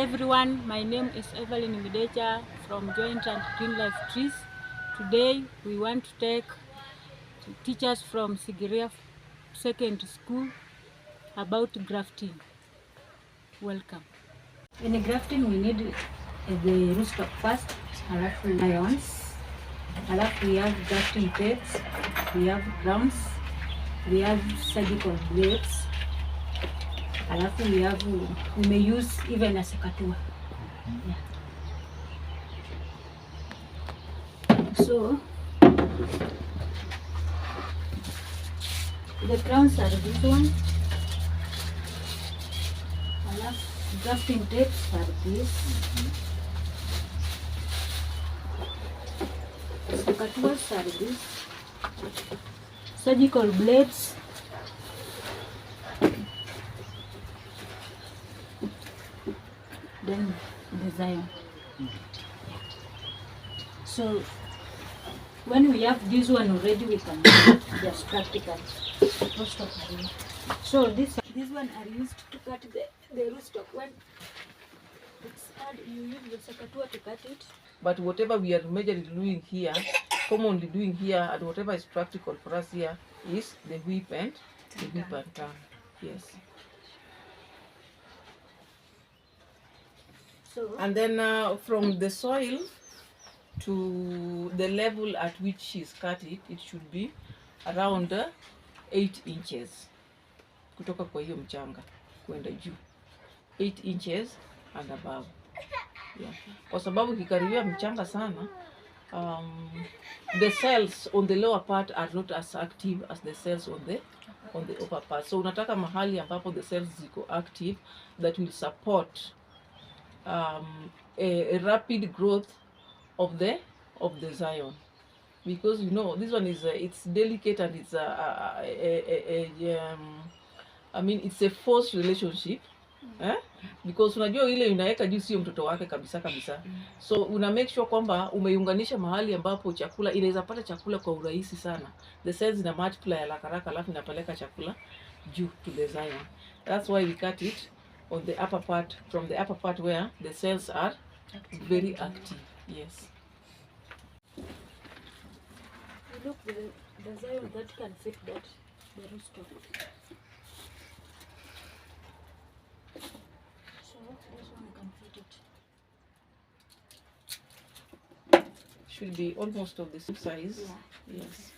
everyone, my name is Evelyn Midecha from Joint and Green Life Trees. Today we want to teach us from Sigiria Secondary School about grafting. Welcome. In grafting we need the rootstock first, halafu ions, halafu we have grafting tapes, we have crowns, we have surgical blades, halafu we may use even a sekatua. Yeah. So the crowns are this one, grafting tapes are this, secatuas are this, surgical blades, then the Zion. So when we have this one already, we can just practical. So this one are used to cut the rootstock. When it's hard, you use the sekatua to cut it. But whatever we are majorly doing here, commonly doing here, and whatever is practical for us here is the whip and turn. Yes. So and then from the soil to the level at which she's cut it, it should be around 8 inches kutoka kwa hiyo mchanga kwenda juu, 8 inches and above. Yeah. Kwa sababu kikaribia mchanga sana, the cells on the lower part are not as active as the cells on the upper part. So unataka mahali ambapo the cells ziko active that will support a rapid growth of the Zion, because you know this one is it's delicate and it's I mean it's a forced relationship. Because unajua ile inaweka juu sio mtoto wake kabisa. So una make sure kwamba umeiunganisha mahali ambapo chakula inaweza pata chakula kwa urahisi sana. The cells ina multiply haraka alafu inapeleka chakula juu to the Zion. That's why we cut it on the upper part, from the upper part where the cells are very active. Yes. look the Zion that can fit the rootstock. So this one can fit it. Should be almost of the same size. Yeah. Yes.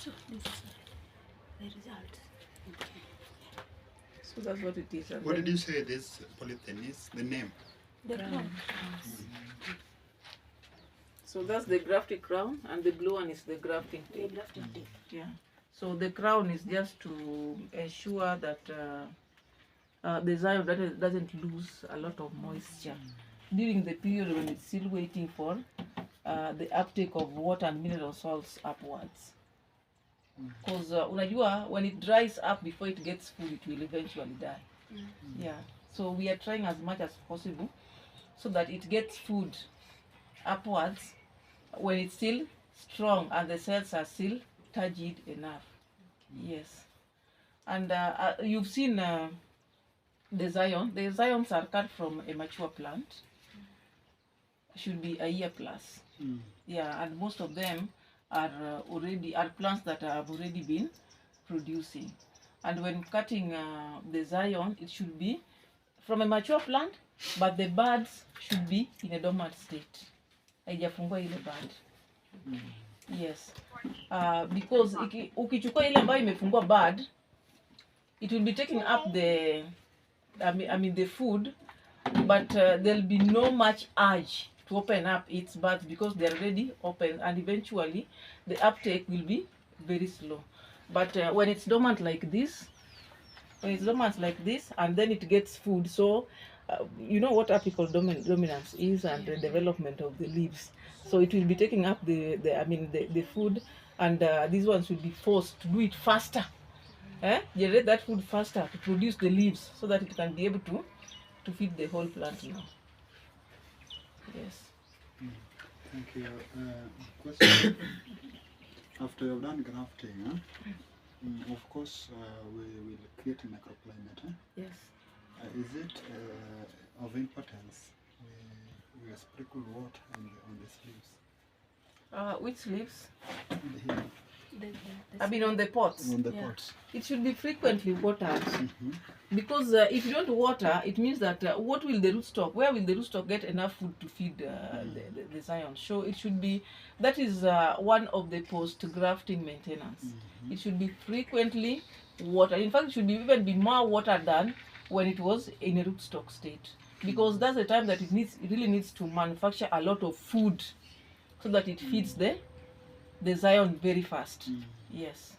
So this is the result. Okay. So that's what it is. What did you say this polythene is? The name? The crown. So that's the grafted crown, and the blue one is the grafting tape. The grafting tape. Yeah. So the crown is just to ensure that the Zion doesn't lose a lot of moisture during the period when it's still waiting for the uptake of water and mineral salts upwards. Because unajua, when it dries up before it gets full, it will eventually die. Yeah. So we are trying as much as possible so that it gets food upwards when it's still strong and the cells are still turgid enough. Yes. And you've seen the Zion. The Zions are cut from a mature plant. Should be a year plus. Yeah, and most of them are plants that have already been producing. And when cutting the zion, it should be from a mature plant, but the buds should be in a dormant state. Haijafungua ile bud. Yes. Because ukichukua ile ambayo imefungua bud, it will be taking up the the food, but there'll be no much urge to open up its buds because they're already open, and eventually the uptake will be very slow. But when it's dormant like this, and then it gets food, so you know what apical dominance is, and the development of the leaves. So it will be taking up the food, and these ones will be forced to do it faster. Generate that food faster to produce the leaves so that it can be able to feed the whole plant now. Yes. Thank you. Question. After you've done grafting, of course, we will create a microclimate. Yes. Is it of importance we sprinkle water on the leaves? Which leaves? Here. On the pots. On the pots. It should be frequently watered, because if you don't water, it means that where will the rootstock get enough food to feed the zion? So it should be, that is one of the post-grafting maintenance. It should be frequently watered. In fact, it should even be more watered than when it was in a rootstock state, because that's the time that it really needs to manufacture a lot of food so that it feeds the zion very fast. Yes.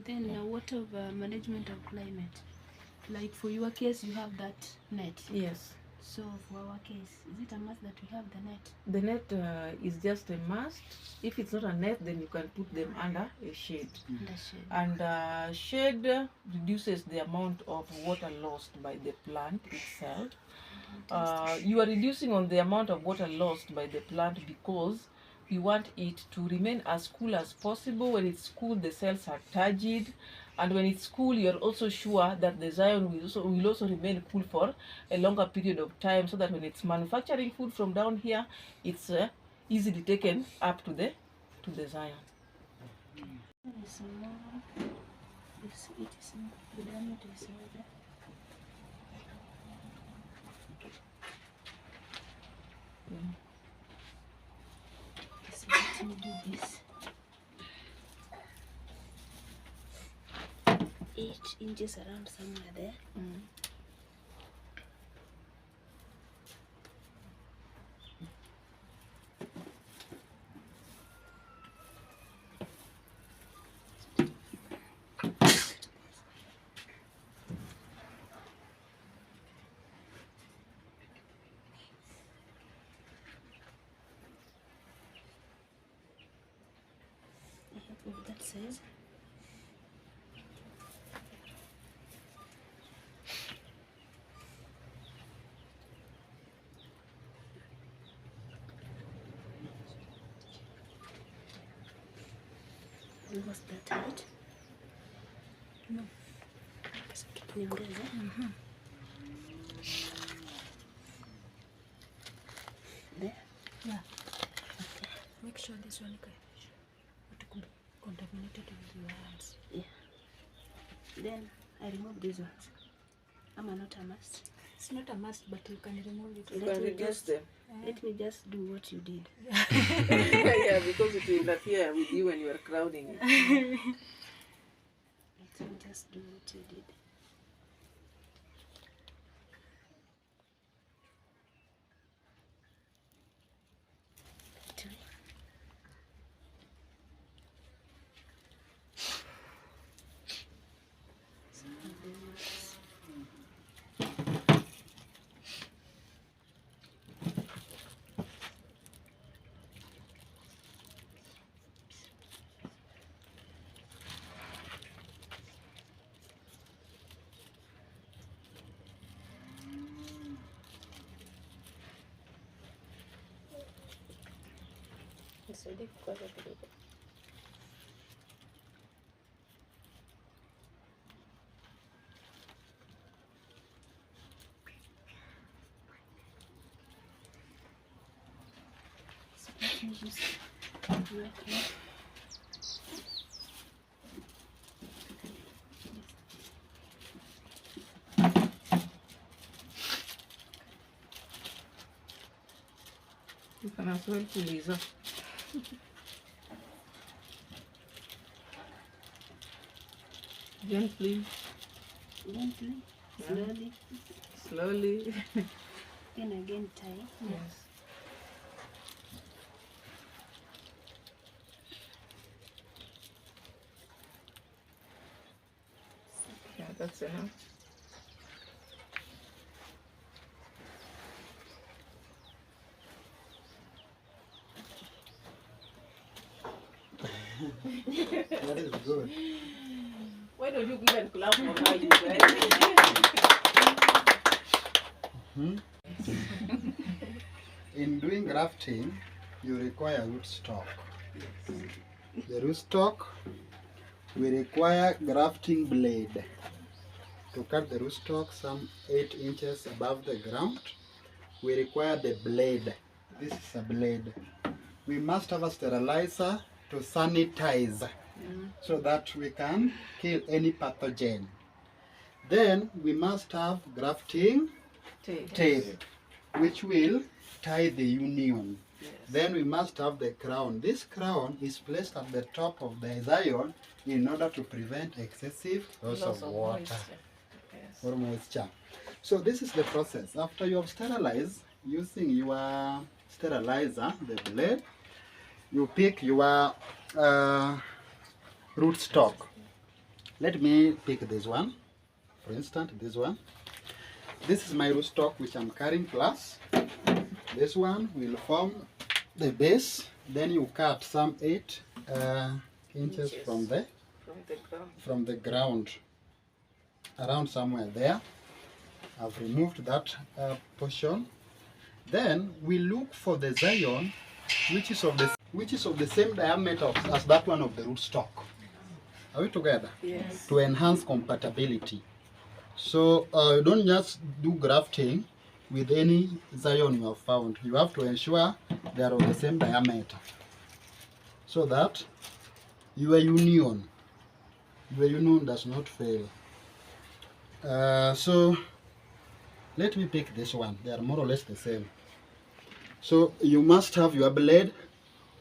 Then what of management of climate? Like for your case, you have that net. Yes. So for our case, is it a must that we have the net? The net is just a must. If it's not a net, then you can put them under a shade. And shade reduces the amount of water lost by the plant itself. You are reducing on the amount of water lost by the plant because we want it to remain as cool as possible. When it's cool, the cells are turgid, and when it's cool, you're also sure that the zion will also remain cool for a longer period of time, so that when it's manufacturing food from down here, it's easily taken up to the zion. Let me do this. 8 inches around somewhere there. What that says. Was that right? No. There? Yeah. Okay. Make sure this one is contaminated with your hands. Yeah. Then I remove these ones. Am I not a must? It's not a must, but you can remove it. You can reduce them. Let me just do what you did. Yeah, because it will interfere with you when you are crowding it. Let me just do what you did. Nisaidie kukwaza kidogo. So let me just work here. as well kuuliza. Gently, Gently, Yeah. slowly, slowly. and again tie. Yes. Yeah, that's enough. That is good. Why don't you even clap for her, you guys? Hmm? In doing grafting, you require rootstock. The rootstock, we require grafting blade to cut the rootstock some 8 inches above the ground. We require the blade. This is a blade. We must have a sterilizer to sanitize so that we can kill any pathogen. Then we must have grafting tape, which will tie the union. Yes. Then we must have the crown. This crown is placed at the top of the zion in order to prevent excessive loss of water moisture. Yes. or moisture. So this is the process. After you have sterilized, using your sterilizer, the blade, you pick your rootstock. Let me pick this one. For instance, this one. This is my rootstock which I'm carrying plus. This one will form the base. Then you cut some 8 inches from the From the ground. around somewhere there. I've removed that portion. Then we look for the zion which is of the same diameter as that one of the rootstock. Are we together? Yes. To enhance compatibility. So you don't just do grafting with any zion you have found. You have to ensure they are of the same diameter so that your union does not fail. So let me pick this one. They are more or less the same. So you must have your blade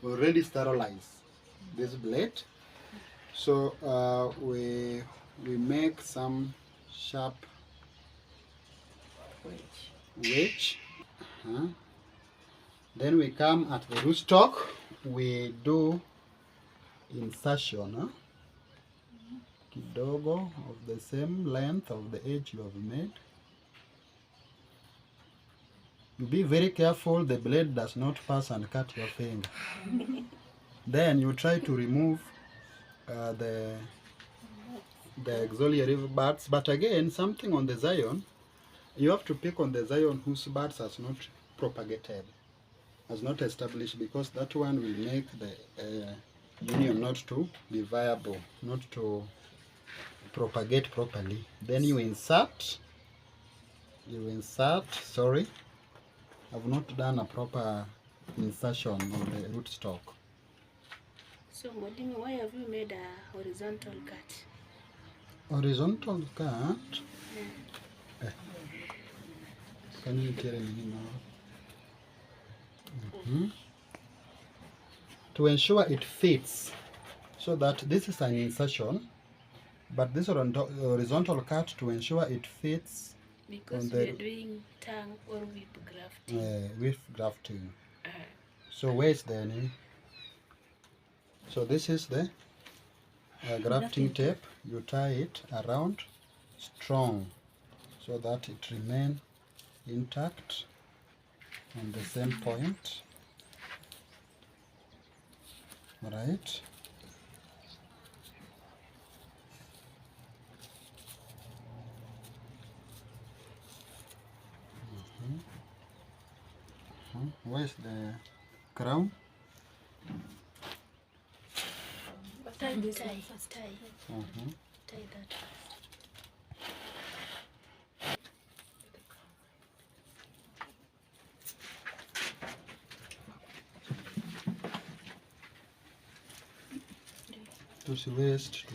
already sterilized. This blade. So we make some sharp wedge. Then we come at the rootstock. We do insertion kidogo of the same length of the edge you have made. You be very careful the blade does not pass and cut your finger. Then you try to remove the auxiliary buds, but again something on the zion, you have to pick on the zion whose buds has not propagated, has not established, because that one will make the union not to be viable, not to propagate properly. Then you insert, sorry, I've not done a proper insertion on the rootstock. So, Mwalimu, why have you made a horizontal cut? Horizontal cut. Can you tell me now? To ensure it fits, so that this is an insertion, but this horizontal cut to ensure it fits. Because we are doing tongue or whip grafting. With grafting. So where is the name? So this is the grafting tape. You tie it around strong so that it remain intact on the same point. Right. Where's the crown? Tie this one first. Tie that. To see waist.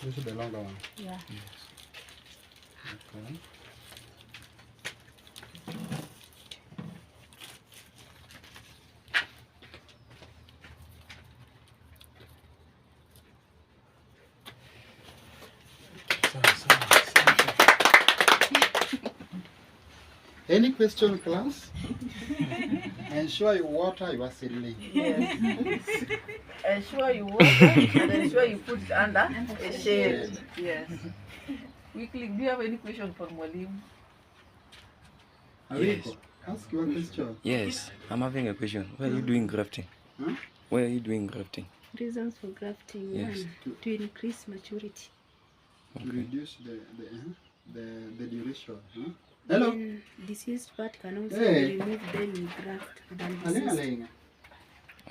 This is the longer one. Yeah. Okay. Any question, class? Ensure you water your seedling. Yes. Ensure you water and ensure you put it under a shade. Yes. Quickly, do you have any question for Mwalimu? Awiko, ask your question. Yes, I'm having a question. Why are you doing grafting? Huh? Why are you doing grafting? Reasons for grafting: Yes. one, to increase maturity. To reduce the duration. Huh? Hello. Then diseased part can also Hey. be removed, then we graft than Alenga, diseased. alenga.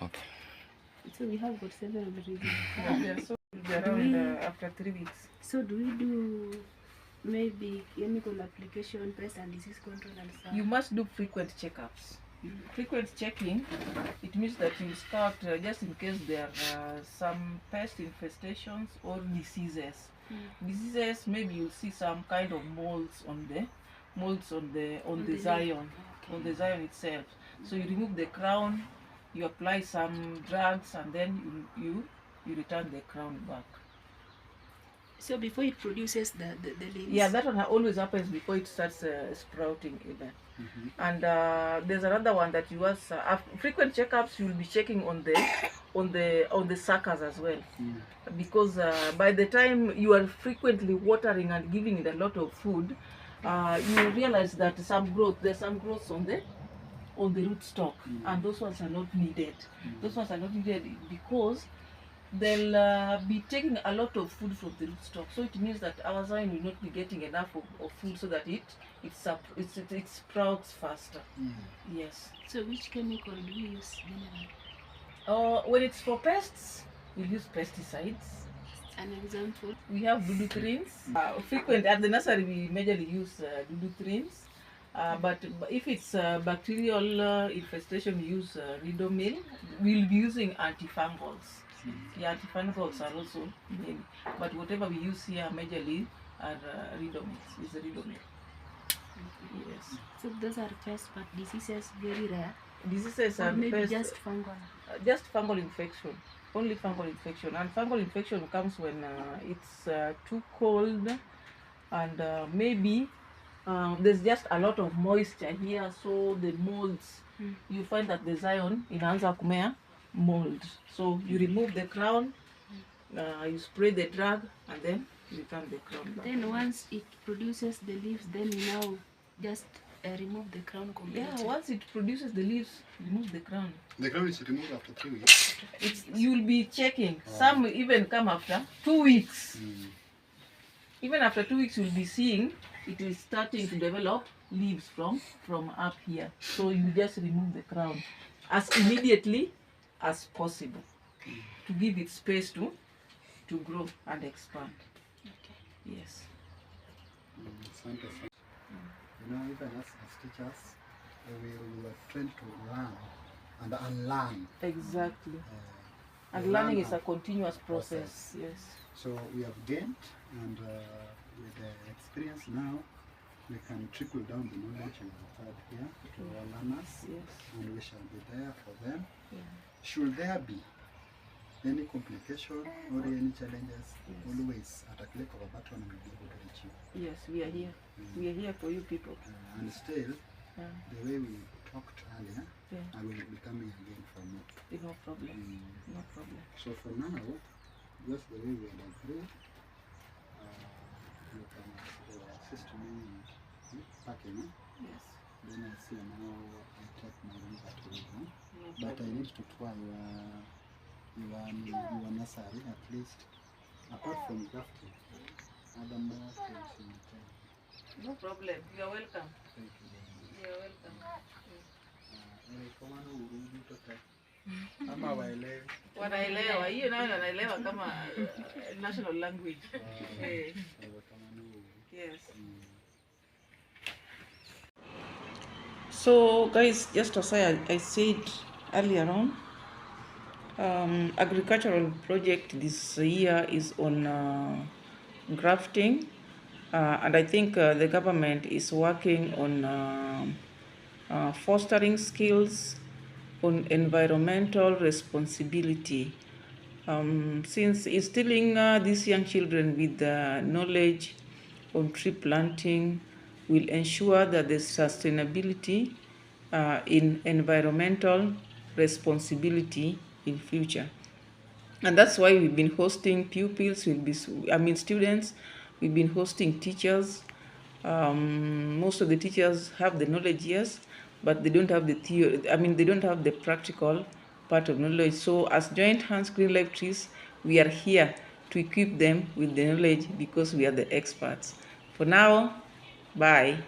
Okay. So we have got several reasons. Yeah, so it'll be around after 3 weeks. So do we do maybe chemical application, pest and disease control and stuff? You must do frequent checkups. Frequent checking, it means that you start just in case there are some pest infestations or diseases. Diseases, maybe you'll see some kind of molds on the zion, Okay. on the zion itself. So you remove the crown, you apply some drugs, and then you return the crown back. So before it produces the leaves? Yeah, that one always happens before it starts sprouting even. And there's another one that you was frequent checkups. You'll be checking on the suckers as well, because by the time you are frequently watering and giving it a lot of food, you realize that there's some growths on the rootstock, and those ones are not needed. Those ones are not needed because they'll be taking a lot of food from the rootstock. So it means that our zion will not be getting enough of food so that it sprouts faster. Yes. So which chemical do we use generally? When it's for pests, we use pesticides. An example? We have duduthrins. Frequent at the nursery, we majorly use duduthrins. But if it's bacterial infestation, we use ridomil. We'll be using antifungals. Yeah, antifungals are also many. But whatever we use here majorly are ridomil. Is the ridomil. Yes. So those are pests, but diseases very rare. Diseases Or are maybe pests, just fungal. just fungal infection. Only fungal infection. And fungal infection comes when it's too cold and maybe there's just a lot of moisture here, so the molds, you find that the zion inaanza kumea mold. So you remove the crown, you spray the drug, and then you return the crown back. Then once it produces the leaves, then we now just remove the crown completely. Yeah, once it produces the leaves, remove the crown. The crown is removed after 3 weeks. You'll be checking. Some even come after 2 weeks. Even after 2 weeks, you'll be seeing it is starting to develop leaves from up here. So you just remove the crown as immediately as possible to give it space to grow and expand. Okay. Yes. You know, even as teachers, we will train to learn and unlearn. Exactly. And we learning learn is a continuous process. Yes. So we have gained, and with the experience now, we can trickle down the knowledge we have had here to our learners, Yes. and we shall be there for them. Yeah. Should there be any complication or any challenges, always at a click of a button we will be able to reach you. Yes, we are here. We are here for you people. And still, Yeah. the way we talked earlier, Yeah. I will be coming again for more. No problem. No problem. So for now, just the way we had agreed, you can assist me in packing. Yes. Then I see now I take my leave at home. No But I problem. need to try your nursery at least. Apart from grafting, other more things in the time. No problem. You are welcome. Thank you very much. You are welcome. Kama urudi toka ama waelewi. Wanaelewa hiyo, nayo wanaelewa kama national language. Eh, Kama ni yes. So guys, just as I said earlier on, agricultural project this year is on grafting, and I think the government is working on fostering skills on environmental responsibility. Since instilling these young children with knowledge on tree planting will ensure that the sustainability in environmental responsibility in future. And that's why we've been hosting pupils, students, we've been hosting teachers. Most of the teachers have the knowledge, yes, but they don't have the theory, they don't have the practical part of knowledge. So as Joint Hands Green Life Trees, we are here to equip them with the knowledge because we are the experts. For now, bye.